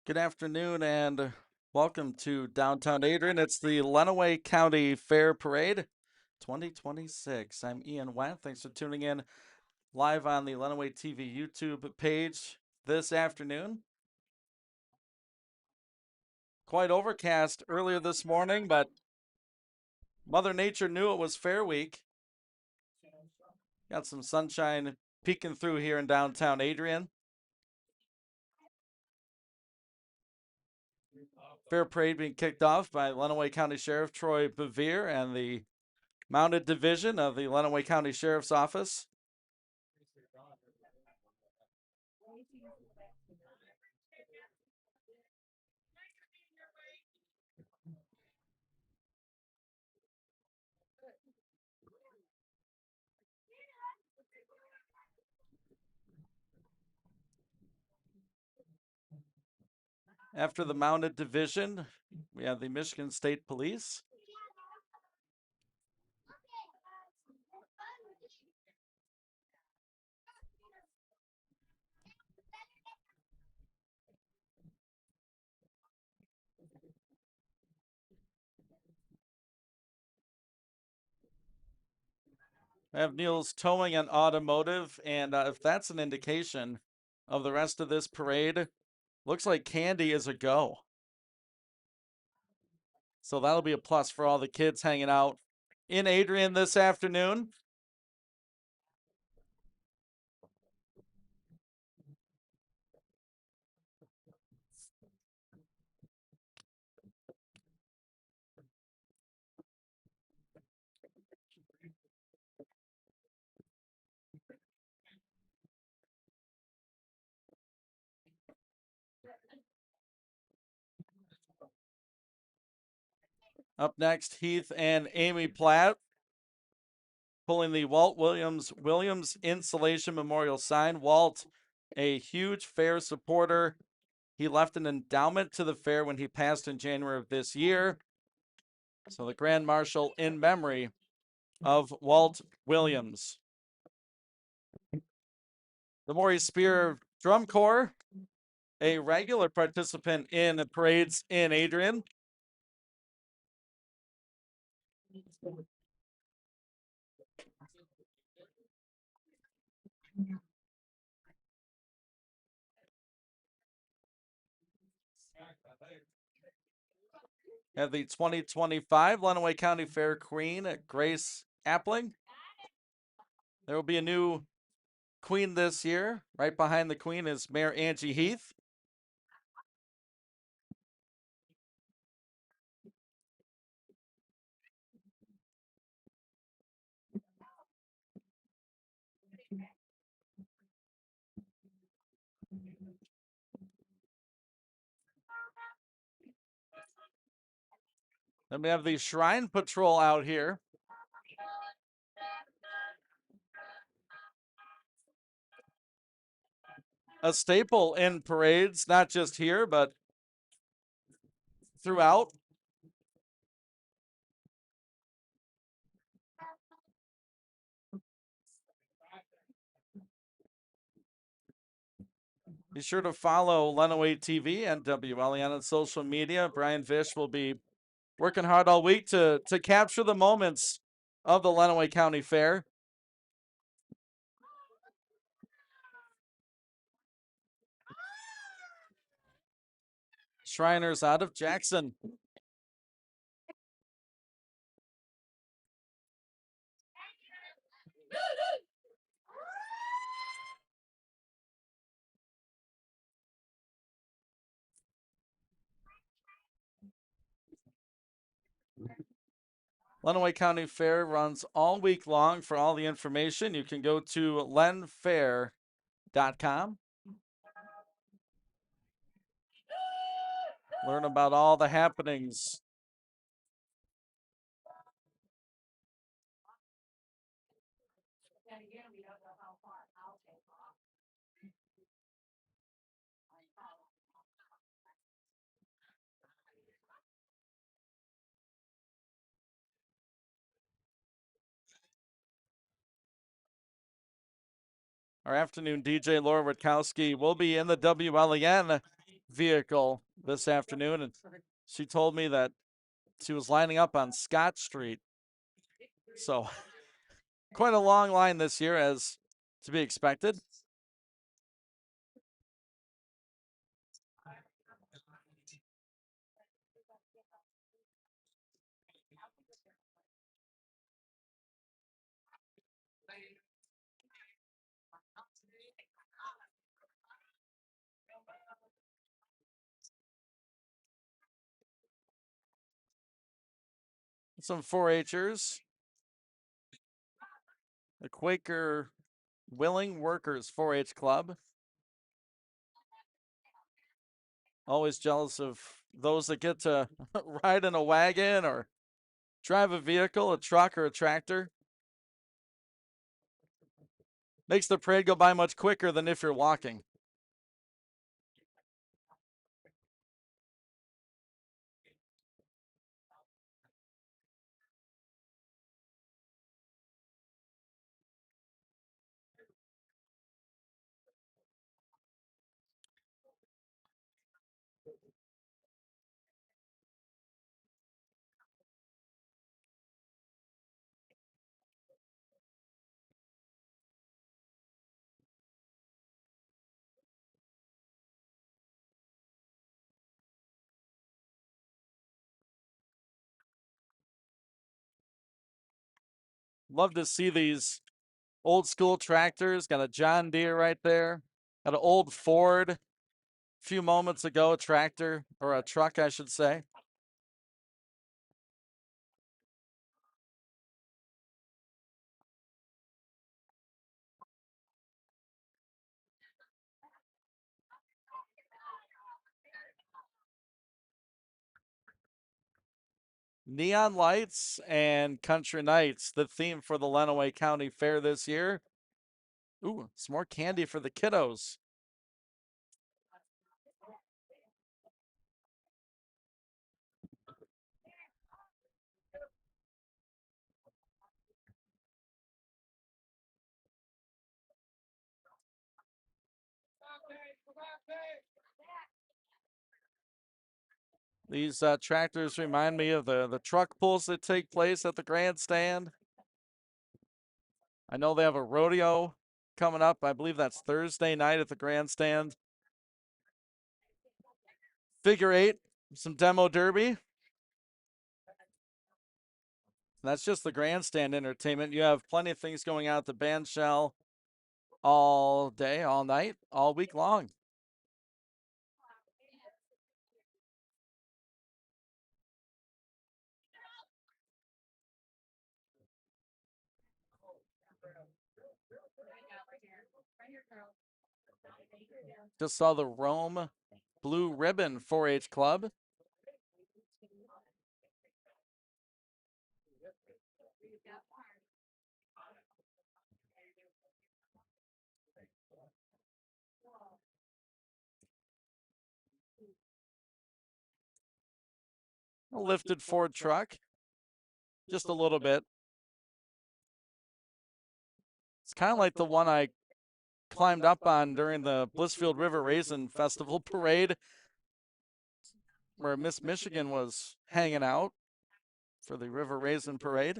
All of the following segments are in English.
Good afternoon and welcome to downtown Adrian. It's the Lenawee County Fair Parade 2026. I'm Ian Went. Thanks for tuning in live on the Lenawee TV YouTube page this afternoon. Quite overcast earlier this morning, but Mother Nature knew it was Fair Week. Got some sunshine peeking through here in downtown Adrian. Fair Parade being kicked off by Lenawee County Sheriff Troy Bevere and the Mounted Division of the Lenawee County Sheriff's Office. After the Mounted Division, we have the Michigan State Police. I have Niels Towing and Automotive, and if that's an indication of the rest of this parade, looks like candy is a go. So that'll be a plus for all the kids hanging out in Adrian this afternoon. Up next, Heath and Amy Platt pulling the Walt Williams Insulation Memorial sign. Walt, a huge fair supporter. He left an endowment to the fair when he passed in January of this year. So the Grand Marshal in memory of Walt Williams. The Maumee Spear Drum Corps, a regular participant in the parades in Adrian. Have the 2025 Lenawee County Fair Queen, Grace Appling. There will be a new queen this year. Right behind the queen is Mayor Angie Heath. Then we have the Shrine Patrol out here. A staple in parades, not just here, but throughout. Be sure to follow Lenawee TV and WLEN on social media. Brian Vish will be working hard all week to capture the moments of the Lenawee County Fair. Shriners out of Jackson. Lenawee County Fair runs all week long. For all the information, you can go to lenfair.com. Learn about all the happenings. Our afternoon DJ Laura Rutkowski will be in the WLEN vehicle this afternoon, and she told me that she was lining up on Scott Street. So quite a long line this year, as to be expected. Some 4-Hers. The Quaker Willing Workers 4-H Club. Always jealous of those that get to ride in a wagon or drive a vehicle, a truck or a tractor. Makes the parade go by much quicker than if you're walking. Love to see these old school tractors. Got a John Deere right there. Got an old Ford. A few moments ago, a tractor, or a truck, I should say. Neon lights and country nights, the theme for the Lenawee County Fair this year. Ooh, some more candy for the kiddos. These tractors remind me of the truck pulls that take place at the grandstand. I know they have a rodeo coming up. I believe that's Thursday night at the grandstand. Figure 8, some demo derby. That's just the grandstand entertainment. You have plenty of things going on at the band shell, all day, all night, all week long. Just saw the Rome Blue Ribbon 4-H Club. A lifted Ford truck, just a little bit. It's kind of like the one I climbed up on during the Blissfield River Raisin Festival parade, where Miss Michigan was hanging out for the River Raisin Parade.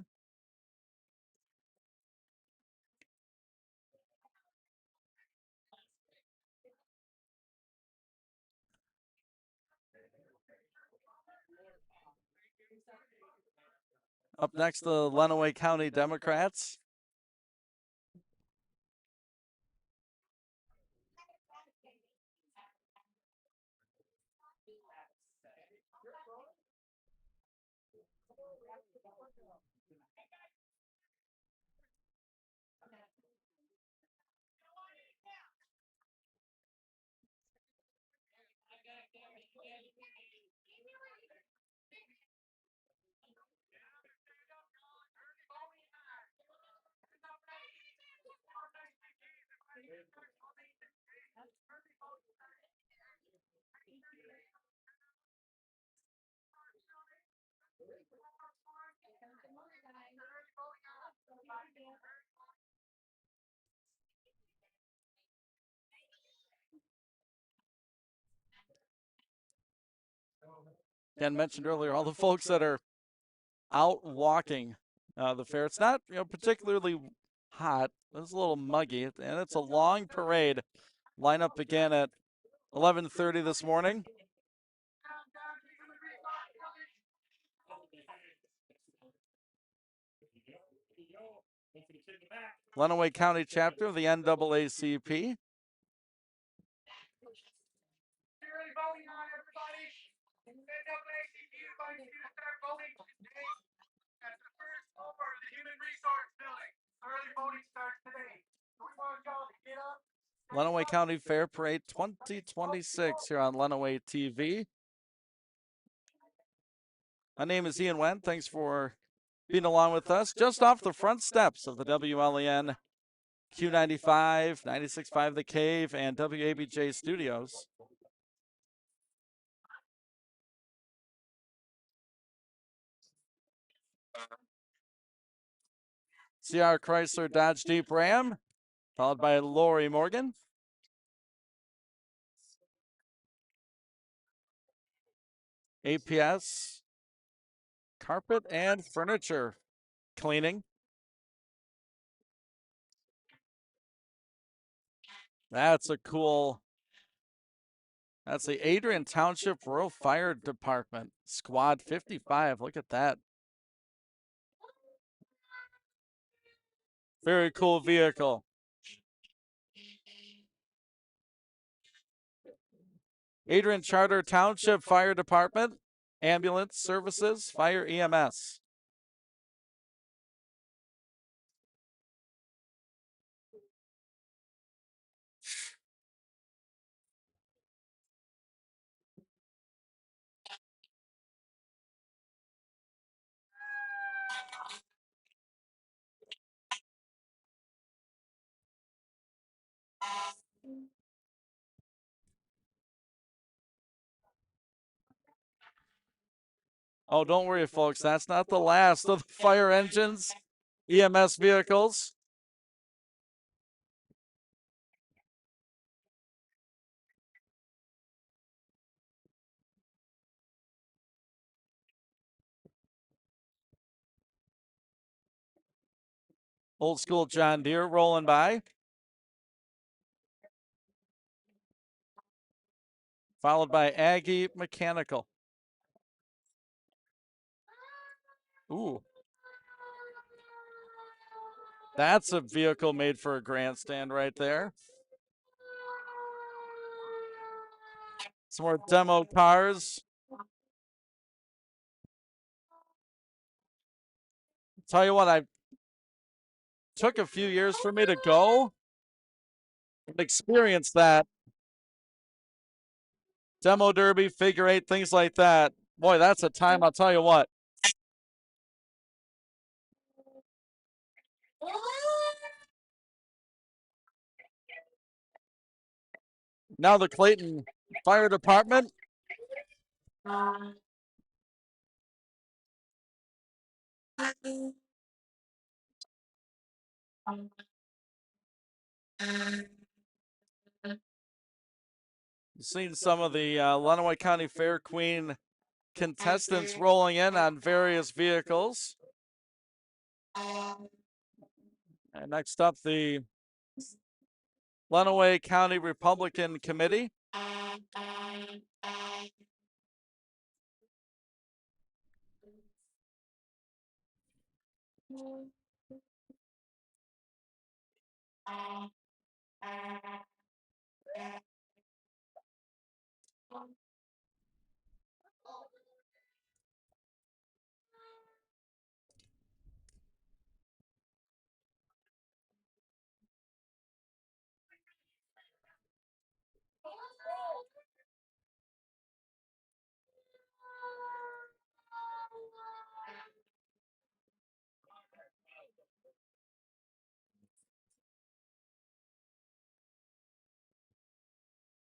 Up next, the Lenawee County Democrats. Dan mentioned earlier, all the folks that are out walking the fair. It's not particularly hot. It's a little muggy, and it's a long parade. Lineup began at 11:30 this morning. Lenawee County chapter of the NAACP. Lenawee County Fair Parade 2026 here on Lenawee TV. My name is Ian Wendt. Thanks for being along with us just off the front steps of the WLEN Q95, 96.5 The Cave, and WABJ studios. CR Chrysler Dodge Jeep Ram, followed by Lori Morgan. APS, carpet and furniture cleaning. That's a cool, that's the Adrian Township Rural Fire Department, Squad 55. Look at that. Very cool vehicle. Adrian Charter Township Fire Department, ambulance services, fire EMS. Oh, don't worry, folks. That's not the last of the fire engines, EMS vehicles. Old school John Deere rolling by. Followed by Aggie Mechanical. Ooh. That's a vehicle made for a grandstand right there. Some more demo cars. Tell you what, I took a few years for me to go and experience that. Demo derby, figure eight, things like that. Boy, that's a time, I'll tell you what. Now the Clayton Fire Department. You've seen some of the Lenawee County Fair Queen contestants rolling in on various vehicles. And next up, the Lenawee County Republican Committee.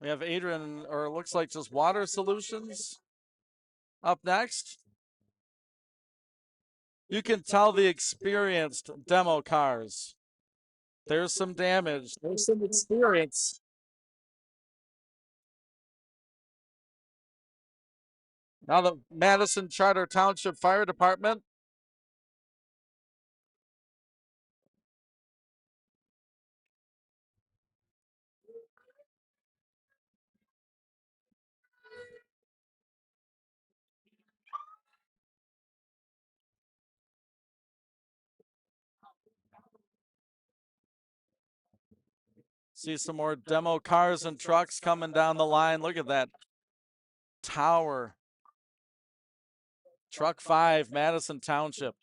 We have Adrian, or it looks like just Water Solutions up next. You can tell the experienced demo cars. There's some damage. There's some experience. Now the Madison Charter Township Fire Department. See some more demo cars and trucks coming down the line. Look at that tower. Truck 5, Madison Township.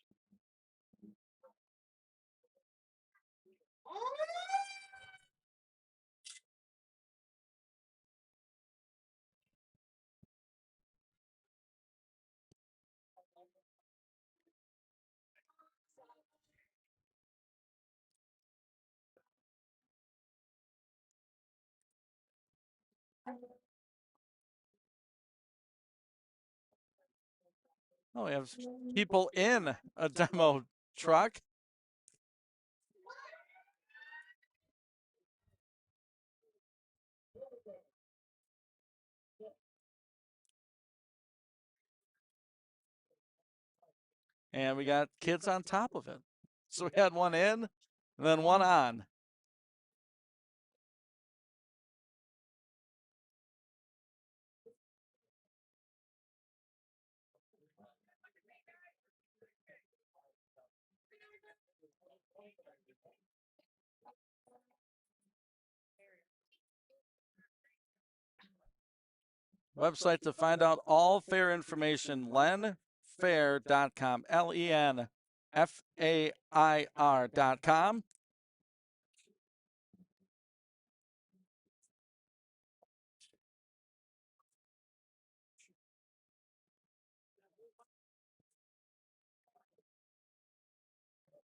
Oh, we have people in a demo truck. And we got kids on top of it. So we had one in and then one on. Website to find out all fair information, lenfair.com, lenfair.com.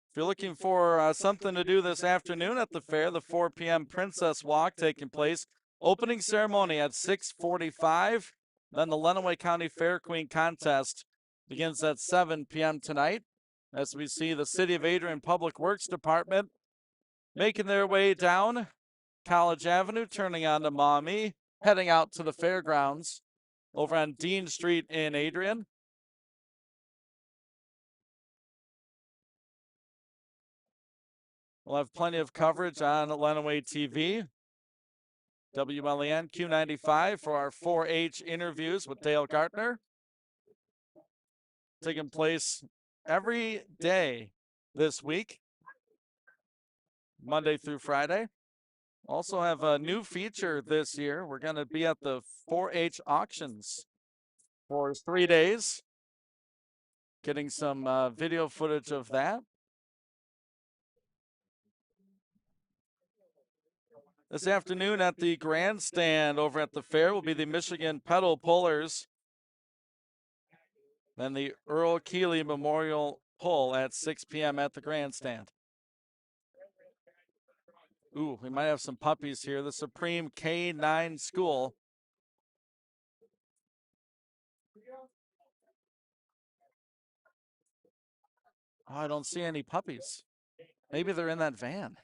If you're looking for something to do this afternoon at the fair, the 4 p.m. Princess Walk taking place. Opening ceremony at 6:45. Then the Lenawee County Fair Queen contest begins at 7 p.m. tonight. As we see the City of Adrian Public Works Department making their way down College Avenue, turning onto Maumee, heading out to the fairgrounds over on Dean Street in Adrian. We'll have plenty of coverage on Lenawee TV. WLEN Q95 for our 4-H interviews with Dale Gartner. Taking place every day this week. Monday through Friday. Also have a new feature this year. We're going to be at the 4-H auctions for 3 days. Getting some video footage of that. This afternoon at the grandstand over at the fair will be the Michigan Pedal Pullers. Then the Earl Keeley Memorial Pull at 6 p.m. at the grandstand. Ooh, we might have some puppies here. The Supreme K9 School. Oh, I don't see any puppies. Maybe they're in that van.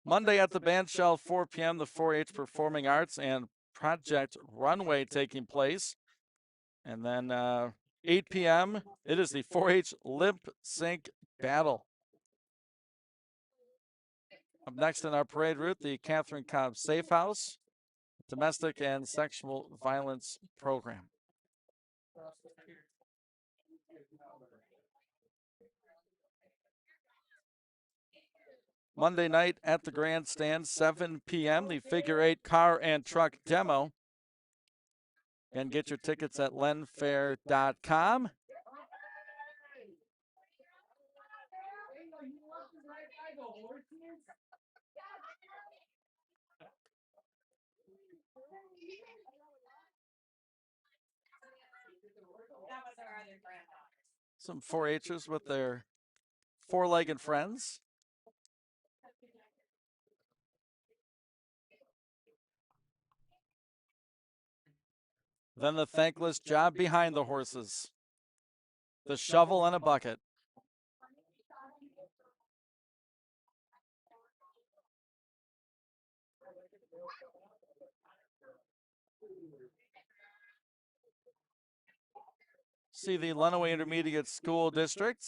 Monday at the bandshell, 4 p.m., the 4-H Performing Arts and Project Runway taking place. And then 8 p.m., it is the 4-H Lip Sync Battle. Up next in our parade route, the Catherine Cobb Safe House Domestic and Sexual Violence Program. Monday night at the grandstand, 7 p.m., the Figure 8 Car and Truck Demo. And get your tickets at lenfair.com. Some 4-H'ers with their four-legged friends. Then the thankless job behind the horses. The shovel and a bucket. See the Lenawee Intermediate School District.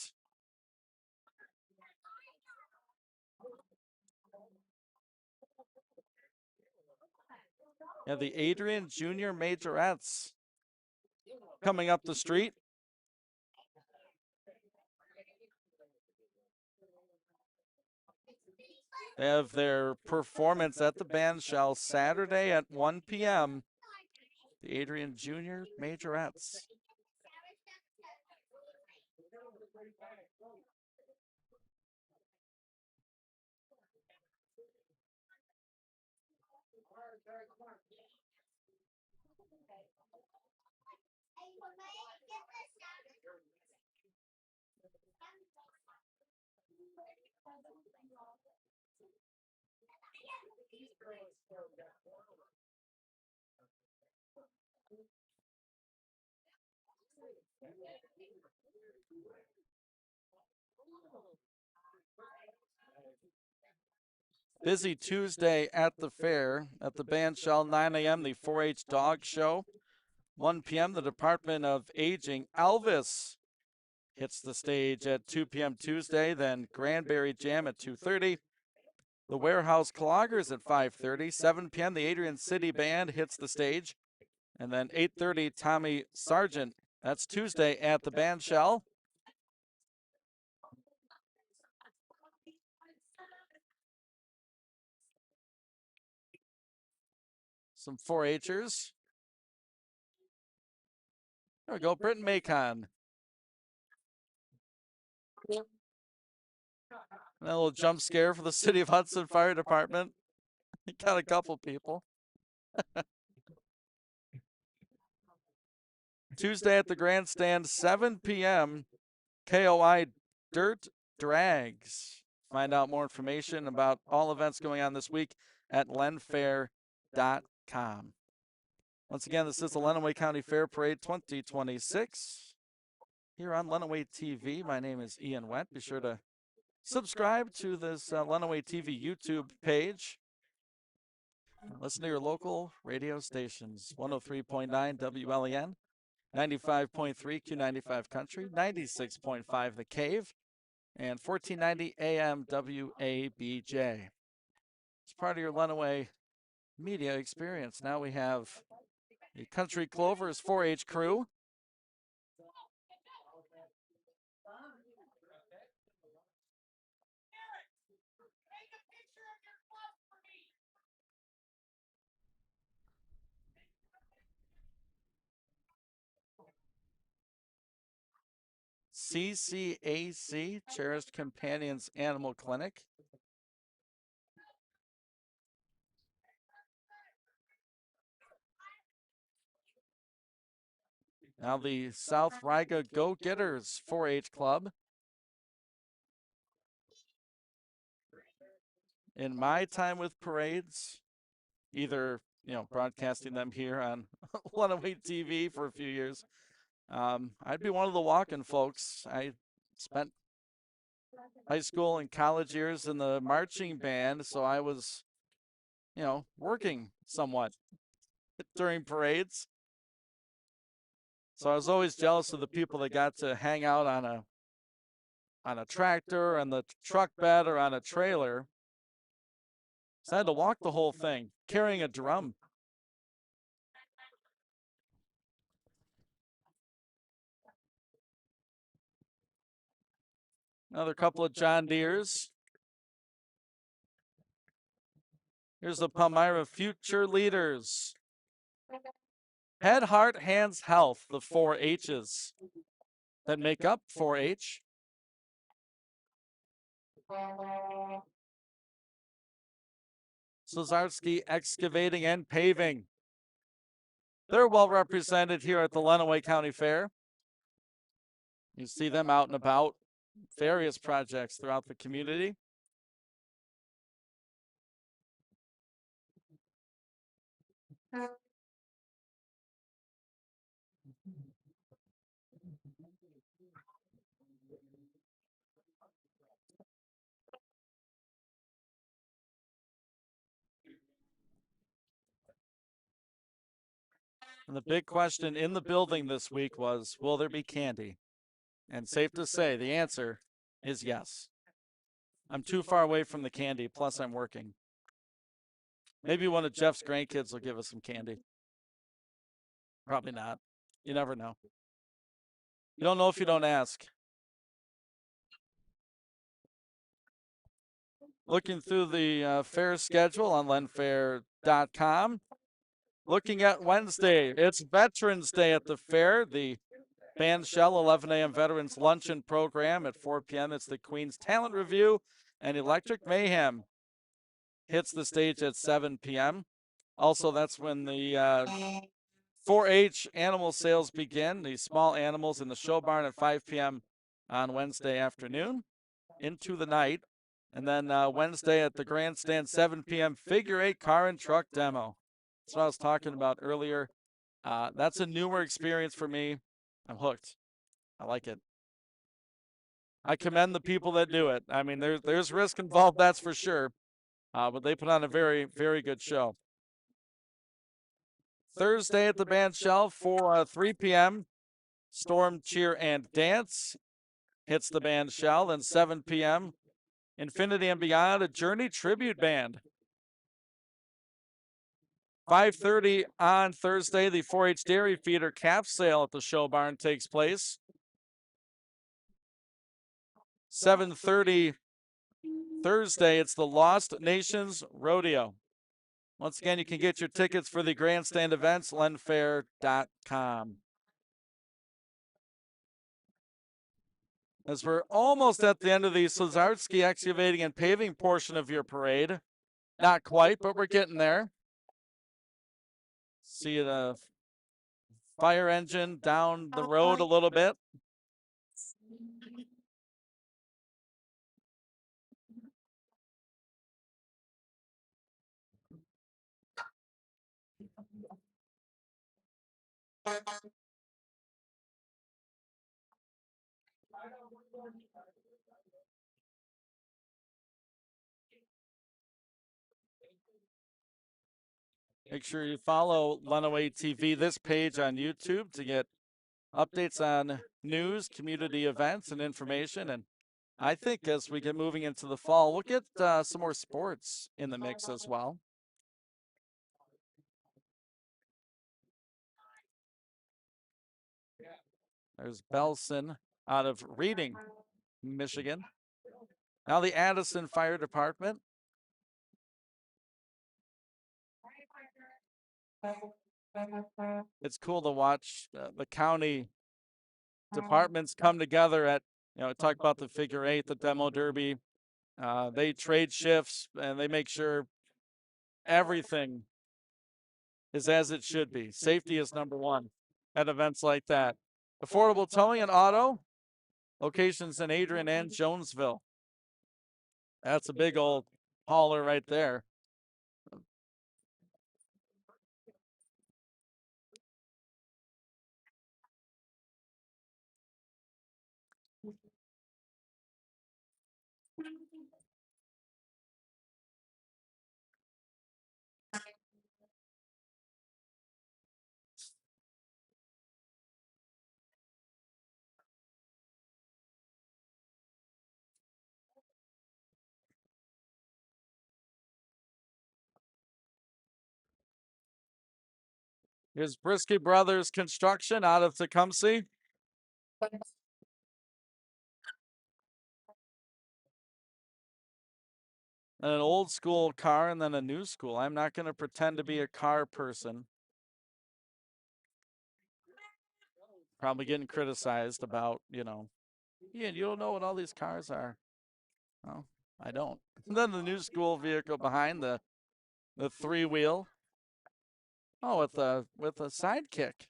And the Adrian Junior Majorettes coming up the street. They have their performance at the bandshell Saturday at 1 p.m. The Adrian Junior Majorettes. Busy Tuesday at the fair. At the bandshell, 9 a.m., the 4-H Dog Show. 1 p.m., the Department of Aging. Elvis hits the stage at 2 p.m. Tuesday. Then Granberry Jam at 2:30. The Warehouse Cloggers at 5:30. 7 p.m., the Adrian City Band hits the stage. And then 8:30, Tommy Sargent. That's Tuesday at the bandshell. Some 4-H'ers. There we go, Britton Macon. And a little jump scare for the City of Hudson Fire Department. Got a couple people. Tuesday at the grandstand, 7 p.m., KOI Dirt Drags. Find out more information about all events going on this week at lenfair.com. Once again, this is the Lenawee County Fair Parade 2026 here on Lenawee TV. My name is Ian Went. Be sure to subscribe to this Lenawee TV YouTube page. Listen to your local radio stations, 103.9 WLEN, 95.3 Q95 Country, 96.5 The Cave, and 1490 AM WABJ. It's part of your Lenawee media experience. Now we have the Country Clovers 4-H crew. CCAC, Cherished Companions Animal Clinic. Now the South Riga Go-Getters 4-H Club. In my time with parades, either, broadcasting them here on Lenawee TV for a few years, I'd be one of the walking folks. I spent high school and college years in the marching band, so I was, working somewhat during parades. So I was always jealous of the people that got to hang out on a tractor, on the truck bed, or on a trailer. So I had to walk the whole thing, carrying a drum. Another couple of John Deeres. Here's the Palmyra Future Leaders. Head, Heart, Hands, Health, the 4 H's that make up 4-H. Slazarski Excavating and Paving. They're well represented here at the Lenawee County Fair. You see them out and about, various projects throughout the community. And the big question in the building this week was, will there be candy? And safe to say, the answer is yes. I'm too far away from the candy, plus I'm working. Maybe one of Jeff's grandkids will give us some candy. Probably not. You never know. You don't know if you don't ask. Looking through the fair schedule on lenfair.com. Looking at Wednesday, it's Veterans Day at the fair. The band shell, 11 a.m. Veterans Luncheon Program. At 4 p.m., it's the Queen's Talent Review. And Electric Mayhem hits the stage at 7 p.m. Also, that's when the 4-H animal sales begin. The small animals in the show barn at 5 p.m. on Wednesday afternoon into the night. And then Wednesday at the grandstand, 7 p.m., figure 8 car and truck demo. That's what I was talking about earlier. That's a newer experience for me. I'm hooked. I like it. I commend the people that do it. I mean, there's risk involved, that's for sure. But they put on a very, very good show. Thursday at the band shell for 3 p.m., Storm, Cheer, and Dance hits the band shell. Then 7 p.m., Infinity and Beyond, a Journey tribute band. 5:30 on Thursday, the 4-H Dairy Feeder calf sale at the show barn takes place. 7:30 Thursday, it's the Lost Nations Rodeo. Once again, you can get your tickets for the grandstand events, lenfair.com. As we're almost at the end of the Slazarski Excavating and Paving portion of your parade. Not quite, but we're getting there. See the fire engine down the road a little bit. Make sure you follow Lenawee TV, this page on YouTube, to get updates on news, community events, and information. And I think as we get moving into the fall, we'll get some more sports in the mix as well. There's Belson out of Reading, Michigan. Now the Addison Fire Department. It's cool to watch the county departments come together at, talk about the figure eight, the demo derby. They trade shifts and they make sure everything is as it should be. Safety is number one at events like that. Affordable towing and auto locations in Adrian and Jonesville. That's a big old hauler right there. Here's Brisky Brothers Construction out of Tecumseh. An old school car and then a new school. I'm not going to pretend to be a car person. Probably getting criticized about, Ian, you don't know what all these cars are. Well, I don't. And then the new school vehicle behind the three-wheel. Oh, with a sidekick.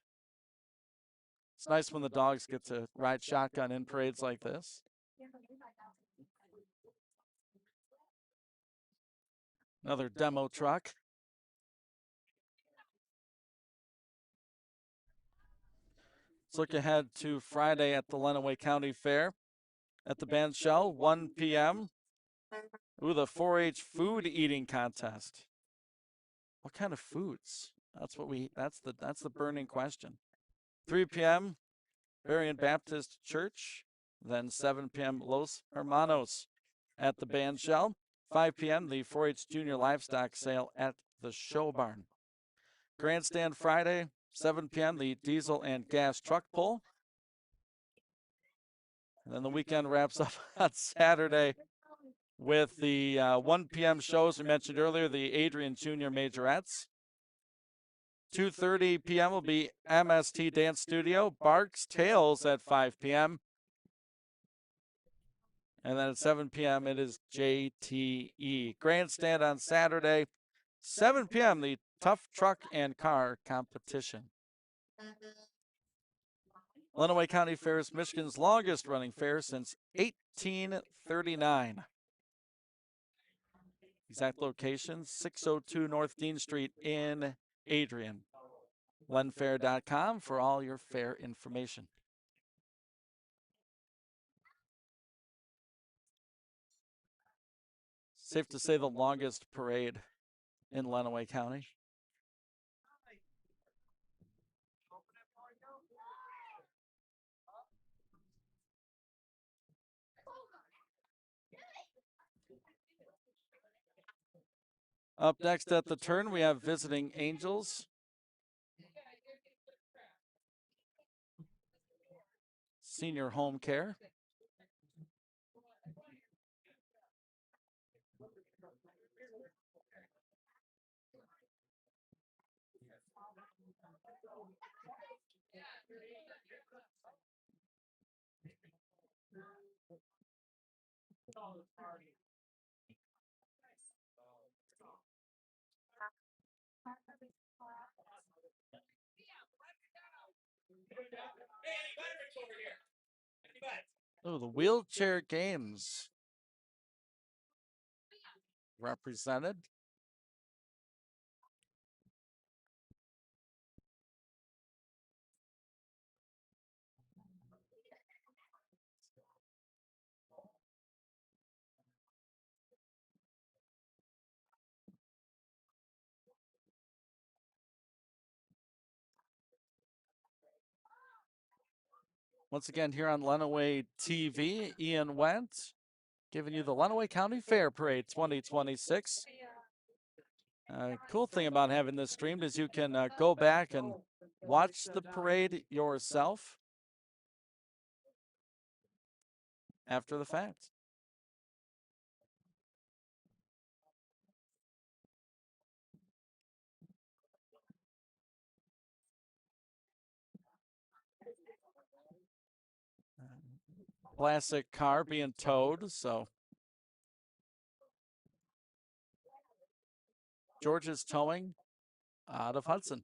It's nice when the dogs get to ride shotgun in parades like this. Another demo truck. Let's look ahead to Friday at the Lenawee County Fair at the band shell, 1 p.m. Ooh, the 4-H food eating contest. What kind of foods? That's the burning question. 3 p.m. Marian Baptist Church. Then 7 p.m. Los Hermanos at the band shell. 5 p.m. the 4-H Junior Livestock Sale at the Show Barn. Grandstand Friday, 7 p.m. the diesel and gas truck pull. And then the weekend wraps up on Saturday with the 1 p.m. shows we mentioned earlier, the Adrian Junior Majorettes. 2:30 p.m. will be MST Dance Studio, Barks Tales at 5 p.m. And then at 7 p.m. it is JTE. Grandstand on Saturday, 7 p.m. the Tough Truck and Car Competition. Lenawee County Fair is Michigan's longest running fair since 1839. Exact location, 602 North Dean Street in Adrian. lenfair.com for all your fair information. Safe to say the longest parade in Lenawee County. Up next at the turn, we have Visiting Angels. Senior Home Care. Oh, the wheelchair games represented. Once again, here on Lenawee TV, Ian Went giving you the Lenawee County Fair Parade 2026. Cool thing about having this streamed is you can go back and watch the parade yourself. after the fact. Classic car being towed, so George's Towing out of Hudson.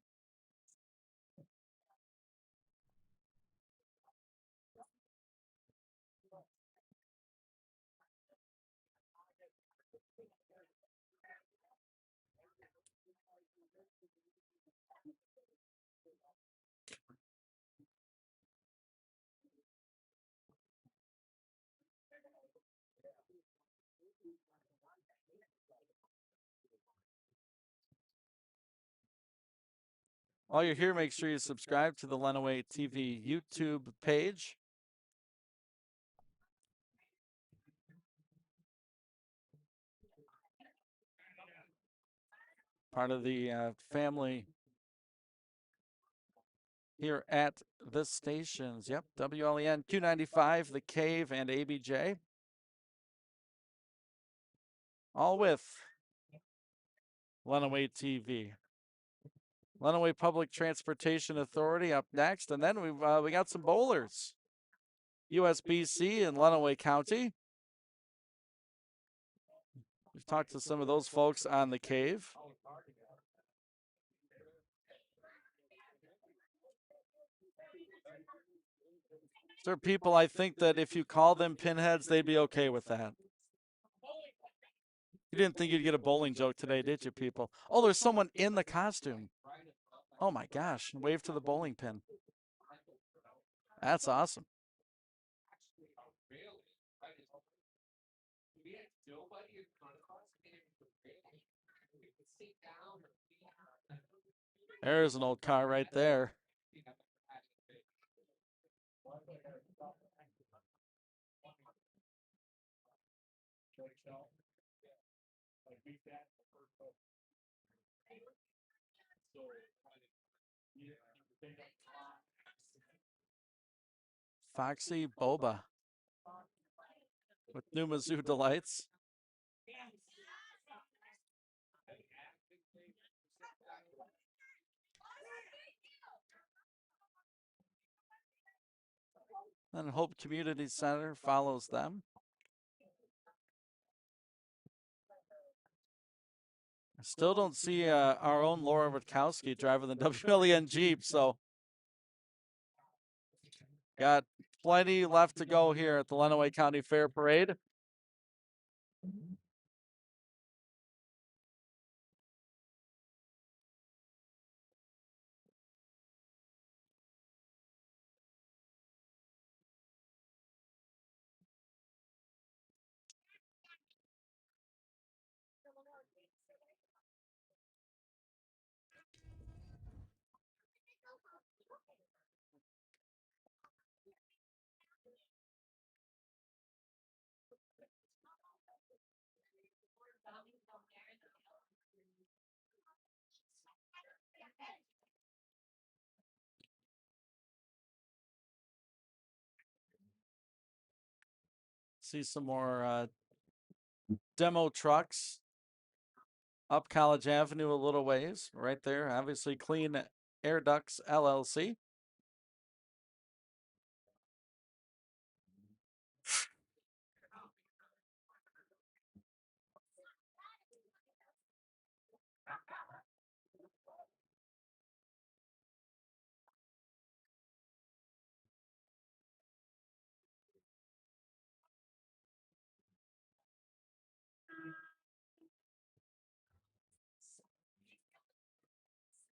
While you're here, make sure you subscribe to the Lenawee TV YouTube page. Part of the family here at the stations. Yep, WLEN, Q95, The Cave, and ABJ. All with Lenawee TV. Lenawee Public Transportation Authority up next, and then we got some bowlers. USBC in Lenawee County. We've talked to some of those folks on the Cave. There are people I think that if you call them pinheads, they'd be okay with that. You didn't think you'd get a bowling joke today, did you, people? Oh, there's someone in the costume. Oh my gosh, wave to the bowling pin. That's awesome. There's an old car right there. Foxy Boba with New Mizzou Delights. And Hope Community Center follows them. I still don't see our own Laura Rutkowski driving the WLEN Jeep, so got plenty left to go here at the Lenawee County Fair Parade. See some more demo trucks up College Avenue a little ways, right there. Obviously, Clean Air Ducts LLC.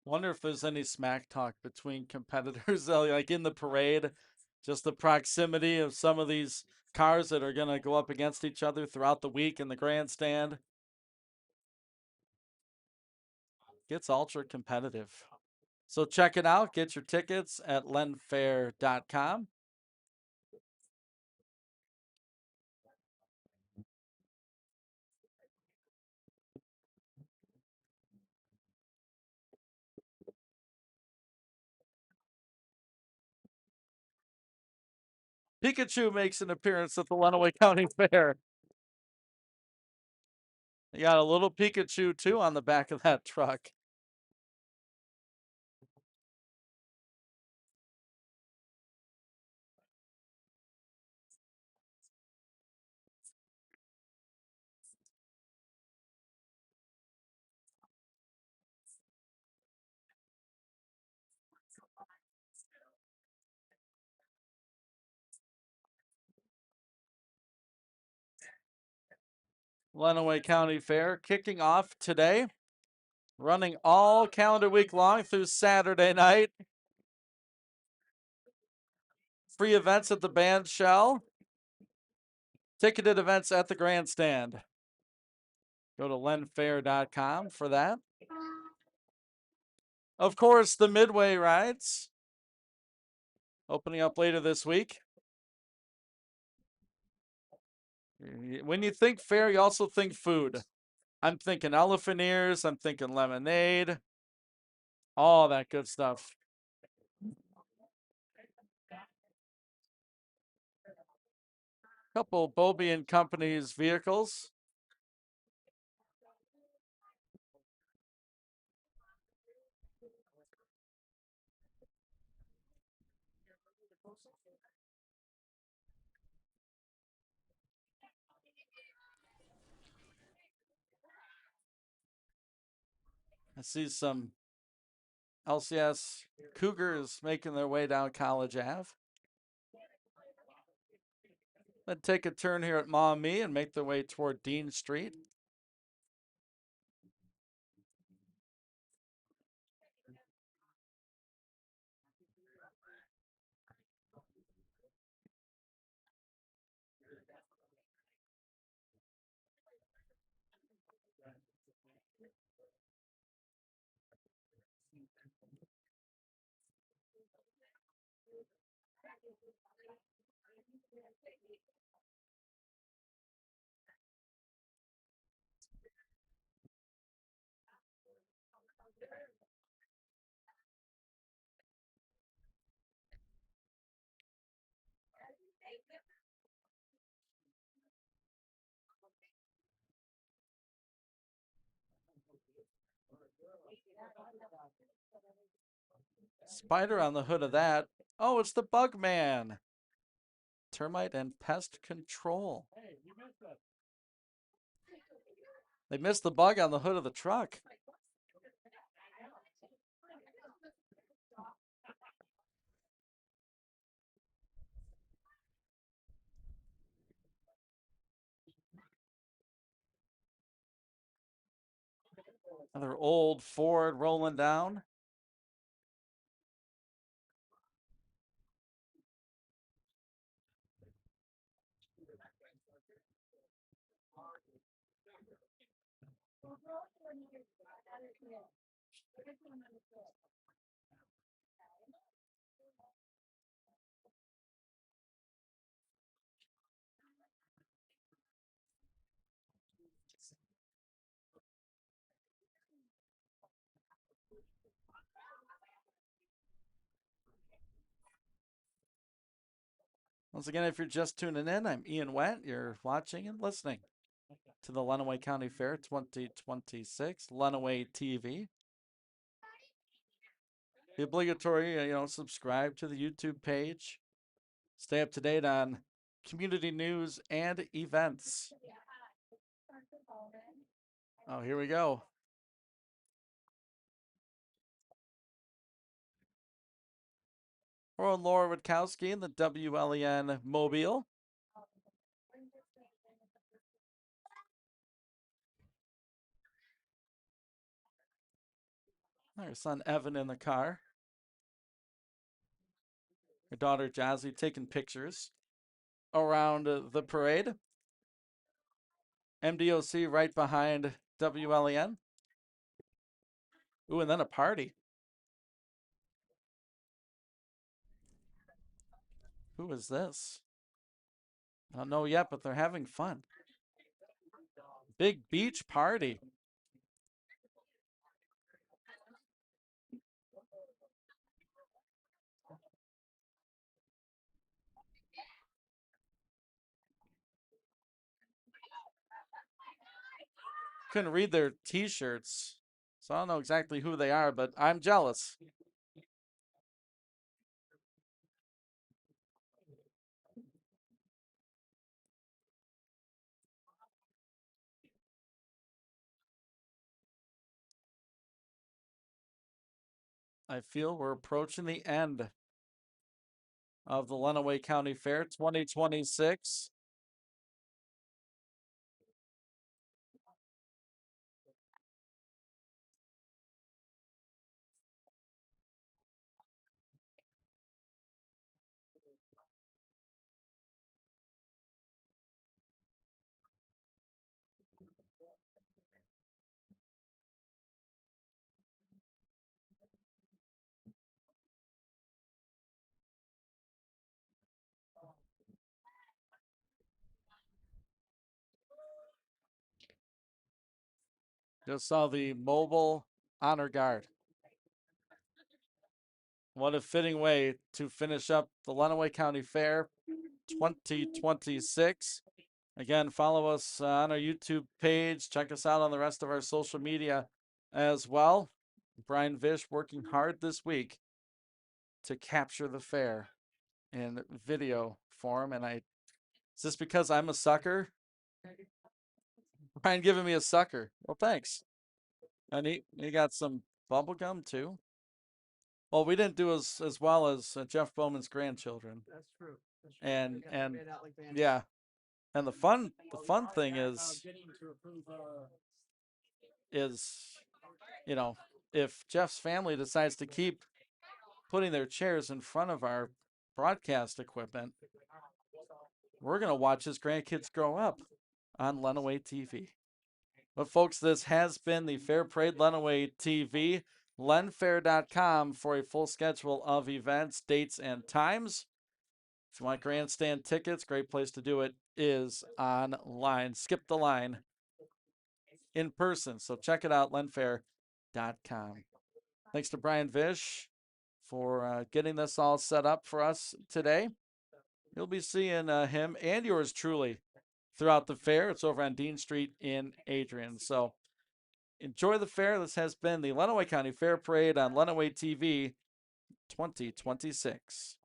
Wonder if there's any smack talk between competitors, like in the parade, just the proximity of some of these cars that are going to go up against each other throughout the week in the grandstand. Gets ultra competitive. So check it out. Get your tickets at lenfair.com. Pikachu makes an appearance at the Lenawee County Fair. You got a little Pikachu too on the back of that truck. Lenawee County Fair kicking off today, running all calendar week long through Saturday night. Free events at the band shell. Ticketed events at the grandstand. Go to lenfair.com for that. Of course, the Midway rides opening up later this week. When you think fair, you also think food. I'm thinking elephant ears, I'm thinking lemonade, all that good stuff. Couple Bobby and Company's vehicles. I see some LCS Cougars making their way down College Ave. Then take a turn here at Maumee and make their way toward Dean Street. Spider on the hood of that. Oh, it's the Bug Man. Termite and pest control. They missed the bug on the hood of the truck. Another old Ford rolling down. Once again, if you're just tuning in, I'm Ian Went. You're watching and listening to the Lenawee County Fair 2026, Lenawee TV. The obligatory, subscribe to the YouTube page. Stay up to date on community news and events. Oh, here we go. Or Laura Witkowski in the WLEN Mobile. Her son Evan in the car. Her daughter Jazzy taking pictures around the parade. MDOC right behind WLEN. Ooh, and then a party. Who is this? I don't know yet, but they're having fun. Big beach party. couldn't read their T-shirts, so I don't know exactly who they are, but I'm jealous. I feel we're approaching the end of the Lenawee County Fair 2026. Just saw the mobile honor guard. What a fitting way to finish up the Lenawee County Fair 2026. Again, follow us on our YouTube page. Check us out on the rest of our social media as well. Brian Vish working hard this week to capture the fair in video form. And is this because I'm a sucker? Brian giving me a sucker. Well, thanks. And he got some bubble gum too. Well, we didn't do as well as Jeff Bowman's grandchildren. That's true. And yeah, and the fun thing is you know, if Jeff's family decides to keep putting their chairs in front of our broadcast equipment, we're gonna watch his grandkids grow up on Lenawee TV. But folks, this has been the Fair Parade Lenawee TV. lenfair.com for a full schedule of events, dates, and times. If you want grandstand tickets, great place to do it is online. Skip the line in person. So check it out, lenfair.com. Thanks to Brian Vish for getting this all set up for us today. You'll be seeing him and yours truly throughout the fair. It's over on Dean Street in Adrian. So enjoy the fair. This has been the Lenawee County Fair Parade on Lenawee TV 2026.